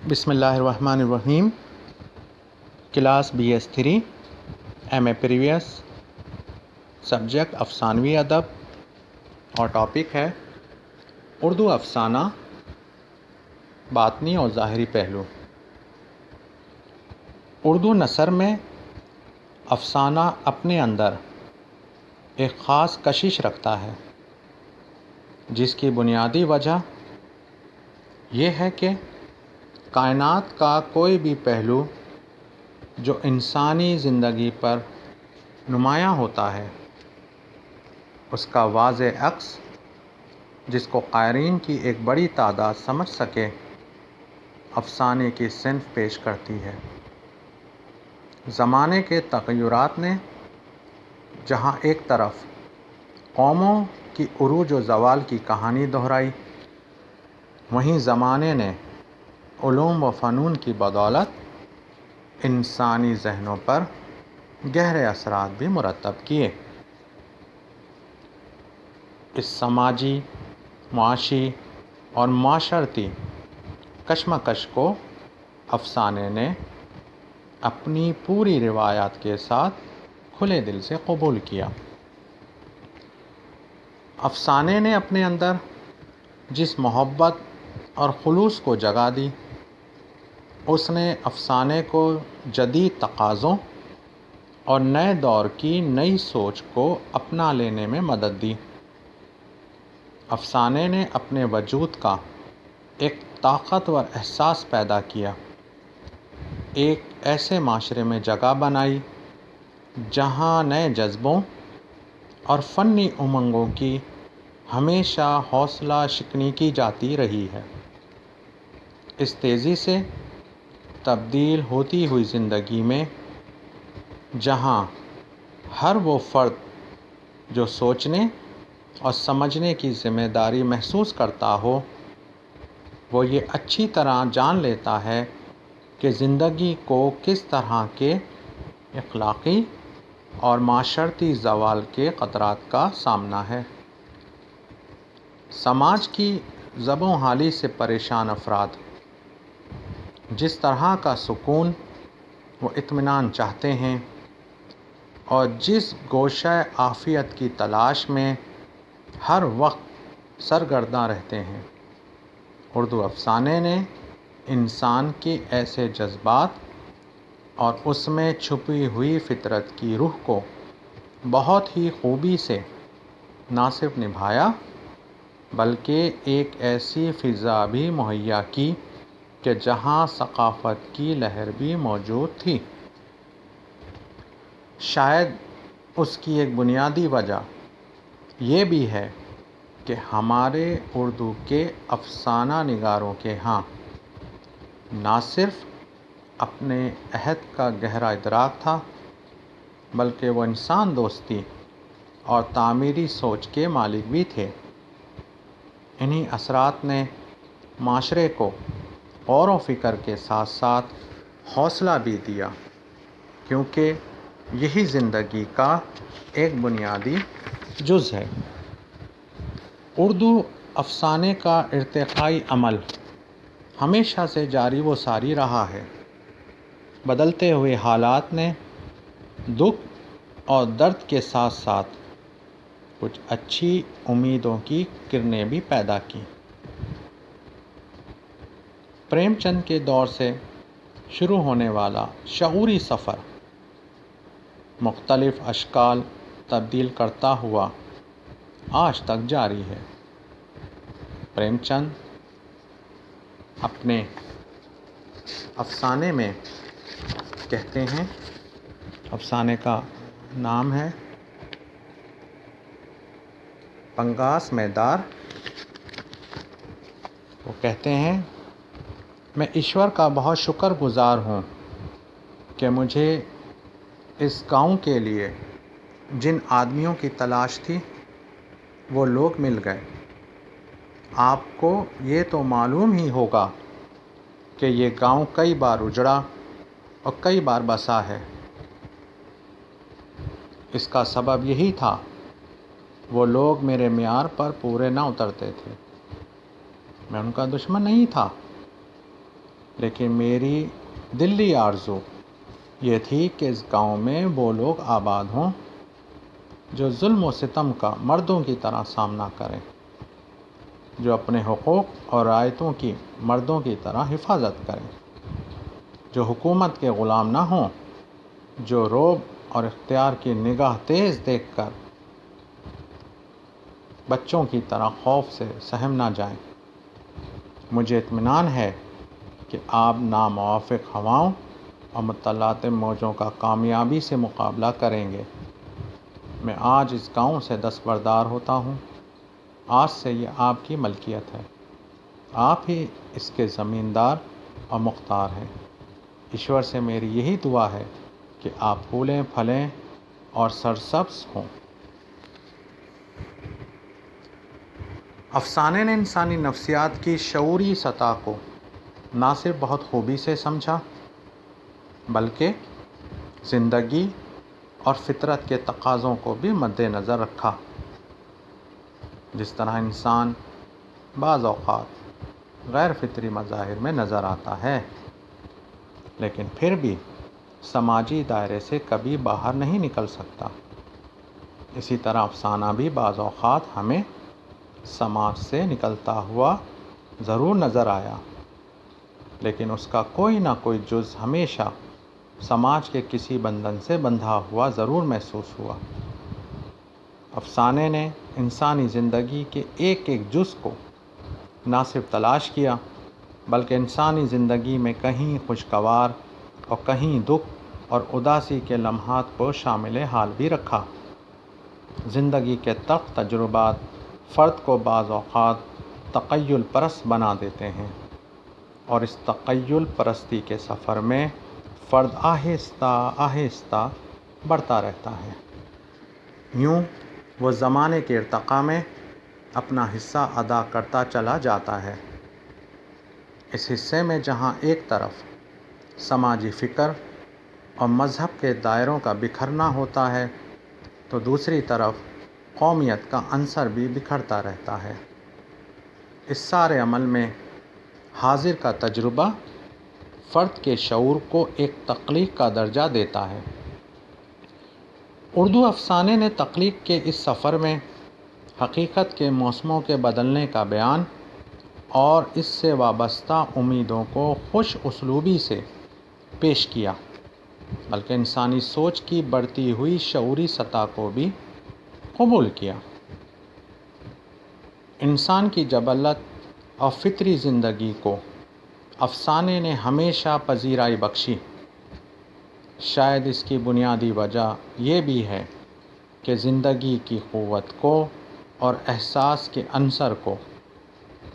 بسم اللہ الرحمن الرحیم۔ Class BS3 MA previous, subject افسانوی ادب، اور ٹاپک ہے اردو افسانہ، باطنی اور ظاہری پہلو۔ اردو نثر میں افسانہ اپنے اندر ایک خاص کشش رکھتا ہے، جس کی بنیادی وجہ یہ ہے کہ کائنات کا کوئی بھی پہلو جو انسانی زندگی پر نمایاں ہوتا ہے، اس کا واضح عکس جس کو قارئین کی ایک بڑی تعداد سمجھ سکے، افسانے کی صنف پیش کرتی ہے۔ زمانے کے تغیرات نے جہاں ایک طرف قوموں کی عروج و زوال کی کہانی دہرائی، وہیں زمانے نے علوم و فنون کی بدولت انسانی ذہنوں پر گہرے اثرات بھی مرتب کیے۔ اس سماجی، معاشی اور معاشرتی کشمکش کو افسانے نے اپنی پوری روایات کے ساتھ کھلے دل سے قبول کیا۔ افسانے نے اپنے اندر جس محبت اور خلوص کو جگا دی، اس نے افسانے کو جدید تقاضوں اور نئے دور کی نئی سوچ کو اپنا لینے میں مدد دی۔ افسانے نے اپنے وجود کا ایک طاقتور احساس پیدا کیا، ایک ایسے معاشرے میں جگہ بنائی جہاں نئے جذبوں اور فنی امنگوں کی ہمیشہ حوصلہ شکنی کی جاتی رہی ہے۔ اس تیزی سے تبدیل ہوتی ہوئی زندگی میں، جہاں ہر وہ فرد جو سوچنے اور سمجھنے کی ذمہ داری محسوس کرتا ہو، وہ یہ اچھی طرح جان لیتا ہے کہ زندگی کو کس طرح کے اخلاقی اور معاشرتی زوال کے خطرات کا سامنا ہے۔ سماج کی زب و حالی سے پریشان افراد جس طرح کا سکون و اطمینان چاہتے ہیں اور جس گوشۂ عافیت کی تلاش میں ہر وقت سرگرداں رہتے ہیں، اردو افسانے نے انسان کے ایسے جذبات اور اس میں چھپی ہوئی فطرت کی روح کو بہت ہی خوبی سے نہ صرف نبھایا، بلکہ ایک ایسی فضا بھی مہیا کی کہ جہاں ثقافت کی لہر بھی موجود تھی۔ شاید اس کی ایک بنیادی وجہ یہ بھی ہے کہ ہمارے اردو کے افسانہ نگاروں کے ہاں نہ صرف اپنے عہد کا گہرا ادراک تھا، بلکہ وہ انسان دوستی اور تعمیری سوچ کے مالک بھی تھے۔ انہی اثرات نے معاشرے کو غور و فکر کے ساتھ ساتھ حوصلہ بھی دیا، کیونکہ یہی زندگی کا ایک بنیادی جز ہے۔ اردو افسانے کا ارتقائی عمل ہمیشہ سے جاری و ساری رہا ہے۔ بدلتے ہوئے حالات نے دکھ اور درد کے ساتھ ساتھ کچھ اچھی امیدوں کی کرنیں بھی پیدا کیں۔ پریم چند کے دور سے شروع ہونے والا شعوری سفر مختلف اشکال تبدیل کرتا ہوا آج تک جاری ہے۔ پریم چند اپنے افسانے میں کہتے ہیں، افسانے کا نام ہے پنگاس میں دار۔ وہ کہتے ہیں، میں ایشور کا بہت شکر گزار ہوں کہ مجھے اس گاؤں کے لیے جن آدمیوں کی تلاش تھی وہ لوگ مل گئے۔ آپ کو یہ تو معلوم ہی ہوگا کہ یہ گاؤں کئی بار اجڑا اور کئی بار بسا ہے۔ اس کا سبب یہی تھا، وہ لوگ میرے معیار پر پورے نہ اترتے تھے۔ میں ان کا دشمن نہیں تھا، لیکن میری دلی آرزو یہ تھی کہ اس گاؤں میں وہ لوگ آباد ہوں جو ظلم و ستم کا مردوں کی طرح سامنا کریں، جو اپنے حقوق اور رعایتوں کی مردوں کی طرح حفاظت کریں، جو حکومت کے غلام نہ ہوں، جو رعب اور اختیار کی نگاہ تیز دیکھ کر بچوں کی طرح خوف سے سہم نہ جائیں۔ مجھے اطمینان ہے کہ آپ ناموافق ہواؤں اور متلاطم موجوں کا کامیابی سے مقابلہ کریں گے۔ میں آج اس گاؤں سے دستبردار ہوتا ہوں۔ آج سے یہ آپ کی ملکیت ہے۔ آپ ہی اس کے زمیندار اور مختار ہیں۔ ایشور سے میری یہی دعا ہے کہ آپ پھولیں پھلیں اور سرسبز ہوں۔ افسانے نے انسانی نفسیات کی شعوری سطح کو نہ صرف بہت خوبی سے سمجھا بلکہ زندگی اور فطرت کے تقاضوں کو بھی مد نظر رکھا۔ جس طرح انسان بعض اوقات غیر فطری مظاہر میں نظر آتا ہے لیکن پھر بھی سماجی دائرے سے کبھی باہر نہیں نکل سکتا، اسی طرح افسانہ بھی بعض اوقات ہمیں سماج سے نکلتا ہوا ضرور نظر آیا لیکن اس کا کوئی نہ کوئی جز ہمیشہ سماج کے کسی بندھن سے بندھا ہوا ضرور محسوس ہوا۔ افسانے نے انسانی زندگی کے ایک ایک جز کو نہ صرف تلاش کیا بلکہ انسانی زندگی میں کہیں خوشگوار اور کہیں دکھ اور اداسی کے لمحات کو شامل حال بھی رکھا۔ زندگی کے تلخ تجربات فرد کو بعض اوقات تخیل پرست بنا دیتے ہیں اور اس تخیل پرستی کے سفر میں فرد آہستہ آہستہ بڑھتا رہتا ہے۔ یوں وہ زمانے کے ارتقاء میں اپنا حصہ ادا کرتا چلا جاتا ہے۔ اس حصے میں جہاں ایک طرف سماجی فکر اور مذہب کے دائروں کا بکھرنا ہوتا ہے تو دوسری طرف قومیت کا عنصر بھی بکھرتا رہتا ہے۔ اس سارے عمل میں حاضر کا تجربہ فرد کے شعور کو ایک تخلیق کا درجہ دیتا ہے۔ اردو افسانے نے تخلیق کے اس سفر میں حقیقت کے موسموں کے بدلنے کا بیان اور اس سے وابستہ امیدوں کو خوش اسلوبی سے پیش کیا بلکہ انسانی سوچ کی بڑھتی ہوئی شعوری سطح کو بھی قبول کیا۔ انسان کی جبلت اور فطری زندگی کو افسانے نے ہمیشہ پذیرائی بخشی۔ شاید اس کی بنیادی وجہ یہ بھی ہے کہ زندگی کی قوت کو اور احساس کے عنصر کو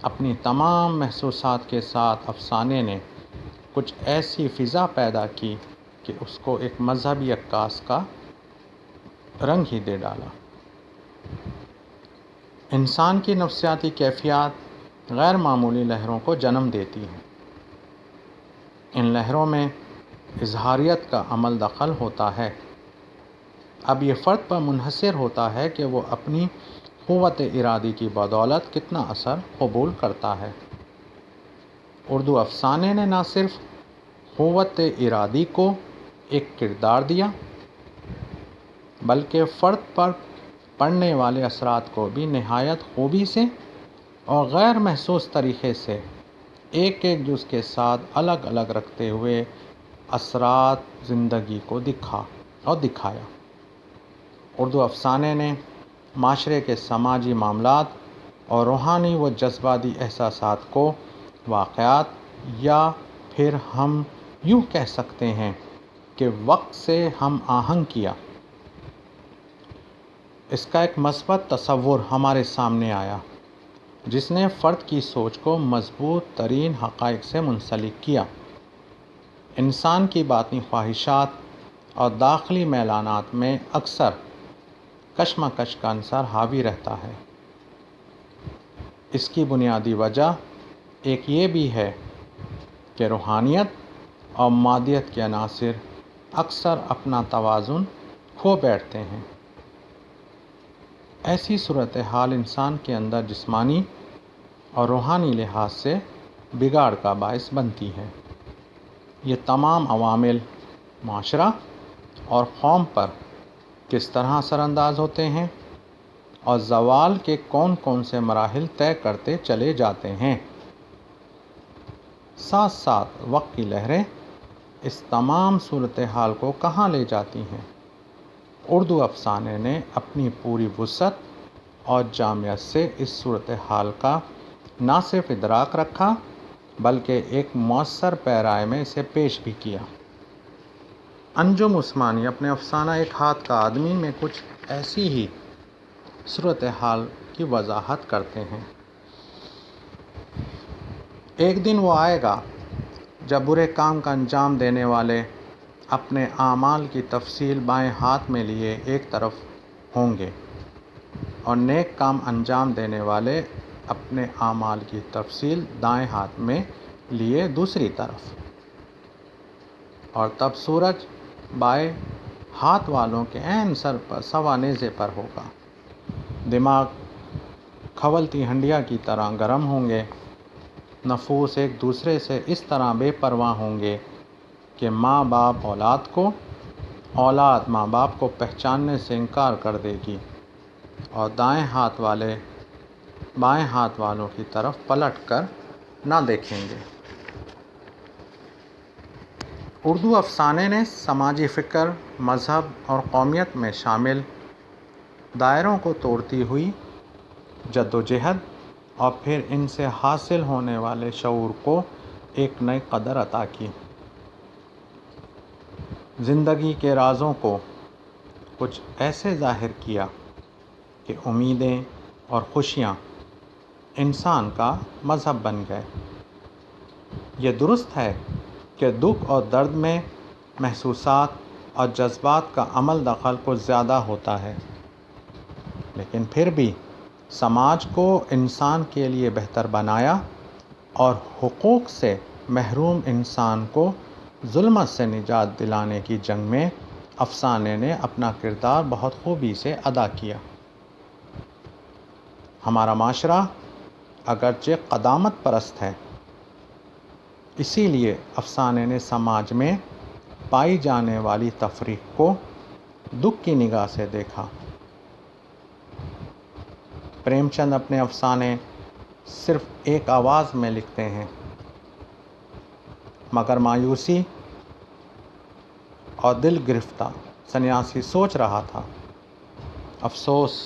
اپنی تمام محسوسات کے ساتھ افسانے نے کچھ ایسی فضا پیدا کی کہ اس کو ایک مذہبی عکاس کا رنگ ہی دے ڈالا۔ انسان کی نفسیاتی کیفیات غیر معمولی لہروں کو جنم دیتی ہیں۔ ان لہروں میں اظہاریت کا عمل دخل ہوتا ہے۔ اب یہ فرد پر منحصر ہوتا ہے کہ وہ اپنی قوت ارادی کی بدولت کتنا اثر قبول کرتا ہے۔ اردو افسانے نے نہ صرف قوت ارادی کو ایک کردار دیا بلکہ فرد پر پڑنے والے اثرات کو بھی نہایت خوبی سے اور غیر محسوس طریقے سے ایک ایک جز کے ساتھ الگ الگ رکھتے ہوئے اثرات زندگی کو دکھایا۔ اردو افسانے نے معاشرے کے سماجی معاملات اور روحانی و جذباتی احساسات کو واقعات یا پھر ہم یوں کہہ سکتے ہیں کہ وقت سے ہم آہنگ کیا۔ اس کا ایک مثبت تصور ہمارے سامنے آیا جس نے فرد کی سوچ کو مضبوط ترین حقائق سے منسلک کیا۔ انسان کی باطنی خواہشات اور داخلی میلانات میں اکثر کشمکش کا عنصر حاوی رہتا ہے۔ اس کی بنیادی وجہ ایک یہ بھی ہے کہ روحانیت اور مادیت کے عناصر اکثر اپنا توازن کھو بیٹھتے ہیں۔ ایسی صورتحال انسان کے اندر جسمانی اور روحانی لحاظ سے بگاڑ کا باعث بنتی ہے۔ یہ تمام عوامل معاشرہ اور قوم پر کس طرح اثر انداز ہوتے ہیں اور زوال کے کون کون سے مراحل طے کرتے چلے جاتے ہیں۔ ساتھ ساتھ وقت کی لہریں اس تمام صورتحال کو کہاں لے جاتی ہیں۔ اردو افسانے نے اپنی پوری وسعت اور جامعیت سے اس صورتحال کا نہ صرف ادراک رکھا بلکہ ایک مؤثر پیرائے میں اسے پیش بھی کیا۔ انجم عثمانی اپنے افسانہ ایک ہاتھ کا آدمی میں کچھ ایسی ہی صورتحال کی وضاحت کرتے ہیں۔ ایک دن وہ آئے گا جب برے کام کا انجام دینے والے اپنے اعمال کی تفصیل بائیں ہاتھ میں لیے ایک طرف ہوں گے اور نیک کام انجام دینے والے اپنے اعمال کی تفصیل دائیں ہاتھ میں لیے دوسری طرف، اور تب سورج بائیں ہاتھ والوں کے عین سر پر سوا نیزے پر ہوگا۔ دماغ کھولتی ہنڈیا کی طرح گرم ہوں گے، نفوس ایک دوسرے سے اس طرح بے پرواہ ہوں گے کہ ماں باپ اولاد کو، اولاد ماں باپ کو پہچاننے سے انکار کر دے گی اور دائیں ہاتھ والے بائیں ہاتھ والوں کی طرف پلٹ کر نہ دیکھیں گے۔ اردو افسانے نے سماجی فکر، مذہب اور قومیت میں شامل دائروں کو توڑتی ہوئی جدوجہد اور پھر ان سے حاصل ہونے والے شعور کو ایک نئی قدر عطا کی۔ زندگی کے رازوں کو کچھ ایسے ظاہر کیا کہ امیدیں اور خوشیاں انسان کا مذہب بن گئے۔ یہ درست ہے کہ دکھ اور درد میں محسوسات اور جذبات کا عمل دخل کچھ زیادہ ہوتا ہے، لیکن پھر بھی سماج کو انسان کے لیے بہتر بنایا اور حقوق سے محروم انسان کو ظلمت سے نجات دلانے کی جنگ میں افسانے نے اپنا کردار بہت خوبی سے ادا کیا۔ ہمارا معاشرہ اگرچہ قدامت پرست ہے، اسی لیے افسانے نے سماج میں پائی جانے والی تفریق کو دکھ کی نگاہ سے دیکھا۔ پریم چند اپنے افسانے صرف ایک آواز میں لکھتے ہیں، مگر مایوسی اور دل گرفتہ سنیاسی سوچ رہا تھا، افسوس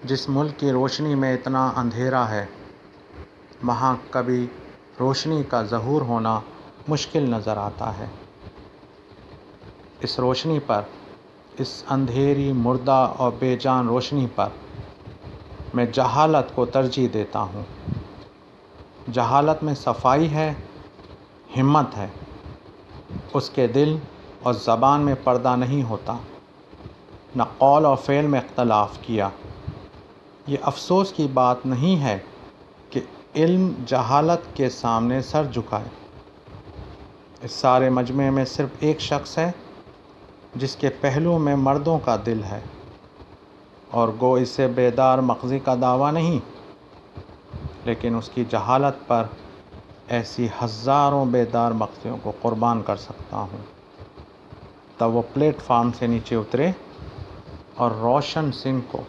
جس ملک کی روشنی میں اتنا اندھیرا ہے وہاں کبھی روشنی کا ظہور ہونا مشکل نظر آتا ہے۔ اس روشنی پر، اس اندھیری مردہ اور بے جان روشنی پر میں جہالت کو ترجیح دیتا ہوں۔ جہالت میں صفائی ہے، ہمت ہے، اس کے دل اور زبان میں پردہ نہیں ہوتا، نہ قول اور فعل میں اختلاف کیا۔ یہ افسوس کی بات نہیں ہے کہ علم جہالت کے سامنے سر جھکائے۔ اس سارے مجمع میں صرف ایک شخص ہے جس کے پہلو میں مردوں کا دل ہے، اور گو اسے بیدار مغزی کا دعویٰ نہیں، لیکن اس کی جہالت پر ایسی ہزاروں بیدار مغزیوں کو قربان کر سکتا ہوں۔ تب وہ پلیٹ فارم سے نیچے اترے اور روشن سنگھ کو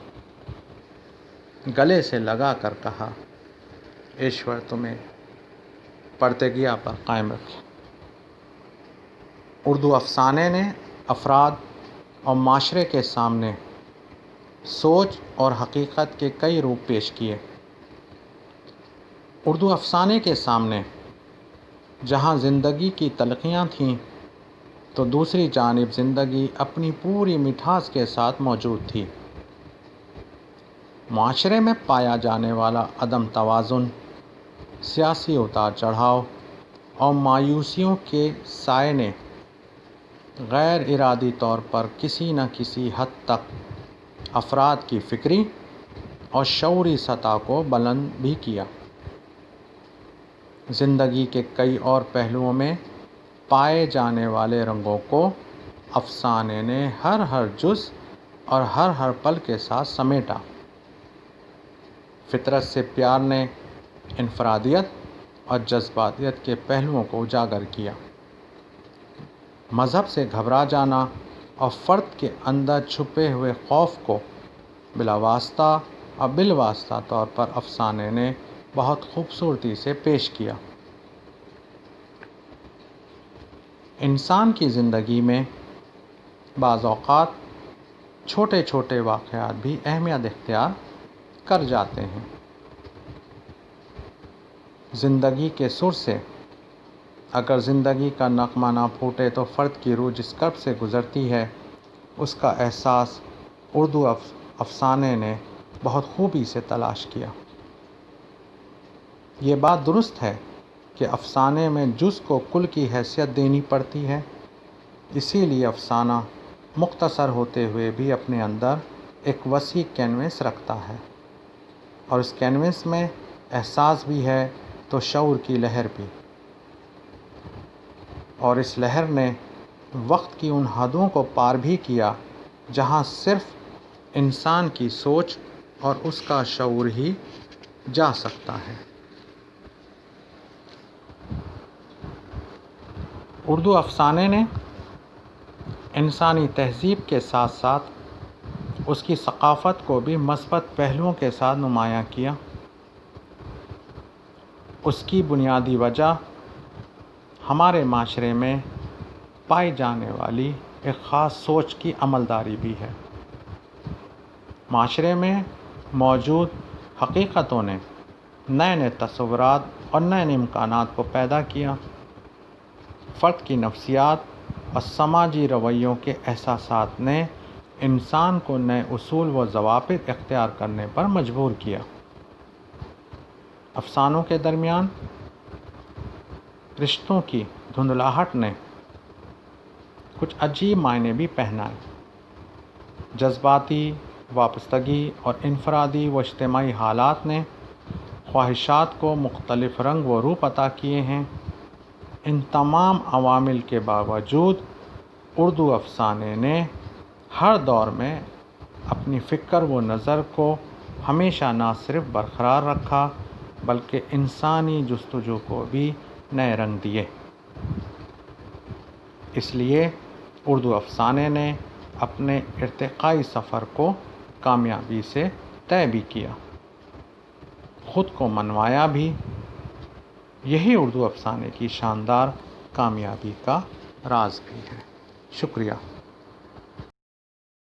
گلے سے لگا کر کہا، ایشور تمہیں پرتگیا پر قائم رکھے۔ اردو افسانے نے افراد اور معاشرے کے سامنے سوچ اور حقیقت کے کئی روپ پیش کیے۔ اردو افسانے کے سامنے جہاں زندگی کی تلخیاں تھیں تو دوسری جانب زندگی اپنی پوری مٹھاس کے ساتھ موجود تھی۔ معاشرے میں پایا جانے والا عدم توازن، سیاسی اتار چڑھاؤ اور مایوسیوں کے سائے نے غیر ارادی طور پر کسی نہ کسی حد تک افراد کی فکری اور شعوری سطح کو بلند بھی کیا۔ زندگی کے کئی اور پہلوؤں میں پائے جانے والے رنگوں کو افسانے نے ہر جز اور ہر پل کے ساتھ سمیٹا۔ فطرت سے پیار نے انفرادیت اور جذباتیت کے پہلوؤں کو اجاگر کیا۔ مذہب سے گھبرا جانا اور فرد کے اندر چھپے ہوئے خوف کو بلا واسطہ اور بالواسطہ طور پر افسانے نے بہت خوبصورتی سے پیش کیا۔ انسان کی زندگی میں بعض اوقات چھوٹے چھوٹے واقعات بھی اہمیت اختیار کر جاتے ہیں۔ زندگی کے سر سے اگر زندگی کا نغمہ نہ پھوٹے تو فرد کی روح جس کرب سے گزرتی ہے اس کا احساس اردو افسانے نے بہت خوبی سے تلاش کیا۔ یہ بات درست ہے کہ افسانے میں جز کو کل کی حیثیت دینی پڑتی ہے، اسی لیے افسانہ مختصر ہوتے ہوئے بھی اپنے اندر ایک وسیع کینوس رکھتا ہے، اور اس کینوس میں احساس بھی ہے تو شعور کی لہر بھی، اور اس لہر نے وقت کی ان حدوں کو پار بھی کیا جہاں صرف انسان کی سوچ اور اس کا شعور ہی جا سکتا ہے۔ اردو افسانے نے انسانی تہذیب کے ساتھ ساتھ اس کی ثقافت کو بھی مثبت پہلوؤں کے ساتھ نمایاں کیا۔ اس کی بنیادی وجہ ہمارے معاشرے میں پائی جانے والی ایک خاص سوچ کی عملداری بھی ہے۔ معاشرے میں موجود حقیقتوں نے نئے نئے تصورات اور نئے نئے امکانات کو پیدا کیا۔ فرد کی نفسیات اور سماجی رویوں کے احساسات نے انسان کو نئے اصول و ضوابط اختیار کرنے پر مجبور کیا۔ افسانوں کے درمیان رشتوں کی دھندلاہٹ نے کچھ عجیب معنی بھی پہنائے۔ جذباتی وابستگی اور انفرادی و اجتماعی حالات نے خواہشات کو مختلف رنگ و روپ عطا کیے ہیں۔ ان تمام عوامل کے باوجود اردو افسانے نے ہر دور میں اپنی فکر و نظر کو ہمیشہ نہ صرف برقرار رکھا بلکہ انسانی جستجو کو بھی نئے رنگ دیے۔ اس لیے اردو افسانے نے اپنے ارتقائی سفر کو کامیابی سے طے بھی کیا، خود کو منوایا بھی۔ یہی اردو افسانے کی شاندار کامیابی کا راز بھی ہے۔ شکریہ۔